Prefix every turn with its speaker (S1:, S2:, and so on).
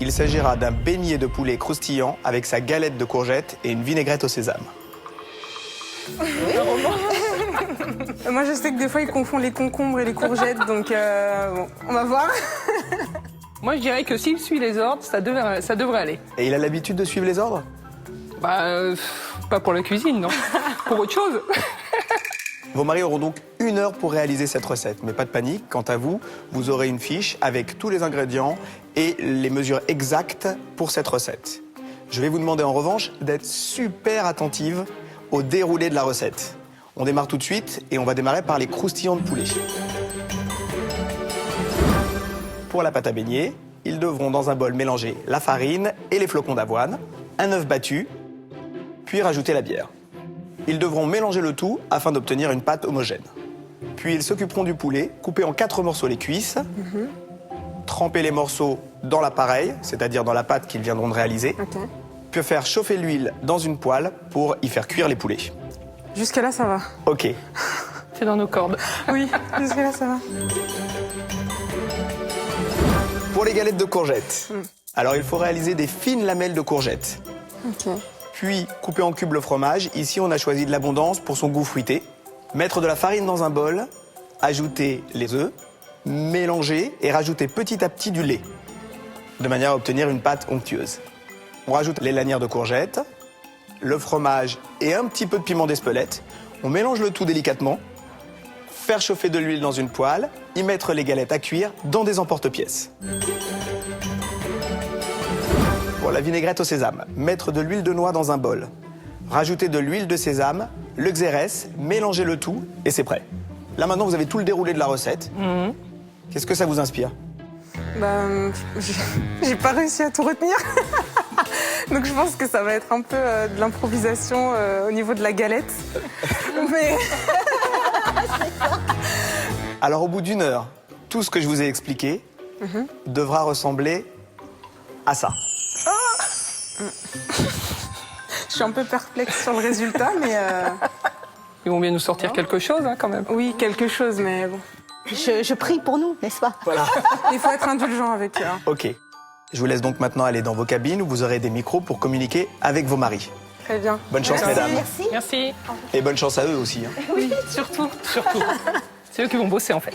S1: Il s'agira d'un beignet de poulet croustillant avec sa galette de courgettes et une vinaigrette au sésame.
S2: Moi, je sais que des fois, ils confondent les concombres et les courgettes, donc bon, on va voir.
S3: Moi, je dirais que s'il suit les ordres, ça devrait aller.
S1: Et il a l'habitude de suivre les ordres?
S3: Pas pour la cuisine, non. Pour autre chose.
S1: Vos maris auront donc 1 heure pour réaliser cette recette. Mais pas de panique, quant à vous, vous aurez une fiche avec tous les ingrédients et les mesures exactes pour cette recette. Je vais vous demander en revanche d'être super attentive au déroulé de la recette. On démarre tout de suite et on va démarrer par les croustillants de poulet. Pour la pâte à beignets, ils devront dans un bol mélanger la farine et les flocons d'avoine, un œuf battu, puis rajouter la bière. Ils devront mélanger le tout afin d'obtenir une pâte homogène. Puis ils s'occuperont du poulet, couper en 4 morceaux les cuisses, tremper les morceaux dans l'appareil, c'est-à-dire dans la pâte qu'ils viendront de réaliser, puis faire chauffer l'huile dans une poêle pour y faire cuire les poulets.
S2: Jusqu'à là, ça va.
S1: Ok.
S3: C'est dans nos cordes.
S2: Oui, jusqu'à là, ça va.
S1: Pour les galettes de courgettes, alors il faut réaliser des fines lamelles de courgettes.
S2: Ok.
S1: Puis couper en cubes le fromage. Ici, on a choisi de l'abondance pour son goût fruité. Mettre de la farine dans un bol, ajouter les œufs, mélanger et rajouter petit à petit du lait, de manière à obtenir une pâte onctueuse. On rajoute les lanières de courgettes, le fromage et un petit peu de piment d'Espelette. On mélange le tout délicatement, faire chauffer de l'huile dans une poêle, y mettre les galettes à cuire dans des emporte-pièces. Pour la vinaigrette au sésame, mettre de l'huile de noix dans un bol, rajouter de l'huile de sésame, le xérès, mélanger le tout et c'est prêt. Là maintenant, vous avez tout le déroulé de la recette. Qu'est-ce que ça vous inspire?
S2: J'ai pas réussi à tout retenir. Donc je pense que ça va être un peu de l'improvisation au niveau de la galette. Mais...
S1: Alors au bout d'1 heure, tout ce que je vous ai expliqué devra ressembler à ça.
S2: Je suis un peu perplexe sur le résultat, mais...
S3: Ils vont bien nous sortir quelque chose, hein, quand même.
S2: Oui, quelque chose, mais bon.
S4: Je prie pour nous, n'est-ce pas?
S1: Voilà.
S2: Il faut être indulgent avec eux. Hein.
S1: Ok. Je vous laisse donc maintenant aller dans vos cabines où vous aurez des micros pour communiquer avec vos maris.
S2: Très bien.
S1: Bonne chance,
S2: Merci.
S1: mesdames.
S4: Merci.
S3: Merci.
S1: Et bonne chance à eux aussi.
S2: Oui, surtout.
S3: Surtout. C'est eux qui vont bosser, en fait.